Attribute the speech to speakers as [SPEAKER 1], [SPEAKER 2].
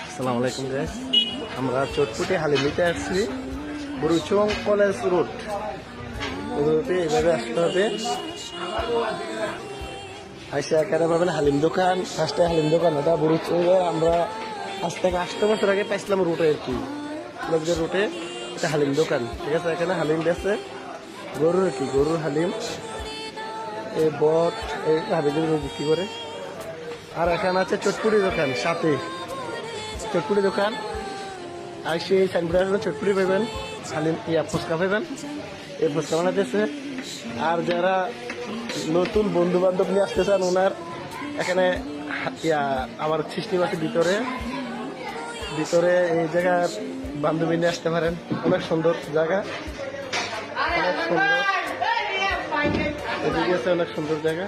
[SPEAKER 1] আসসালামু আলাইকুম গাইস, আমরা চটপুটি হালিমিতে আসছি। বুড়ুচং কলেজ রোড এইভাবে আসতে হবে। আইসা এখানে পাবেন হালিম দোকান। ফার্স্টে হালিম দোকান, এটা বুড়ুচংয়ে আমরা আজ থেকে 8 বছর আগে পাইছিলাম রুটে আর কি, লোকদের রুটে এটা হালিম দোকান। ঠিক আছে, এখানে হালিম বেছে গরুর কি গরুর হালিম, এই বট এই হাবিজুর বিক্রি করে। আর এখানে আছে চটপুরি দোকান, সাথে চটপুরি দোকান। আর সেই সাইনবোর্ডে চটপুরি পাইবেন, হালিম ফুচকা পাইবেন, এই ফুচকা বানাতেছে। আর যারা নতুন বন্ধু বান্ধব নিয়ে আসতে চান, ওনার এখানে আমার সিস্টেম আছে ভিতরে এই জায়গার বান্ধবী নিয়ে আসতে পারেন। অনেক সুন্দর জায়গা, অনেক সুন্দর, এদিকে আছে অনেক সুন্দর জায়গা।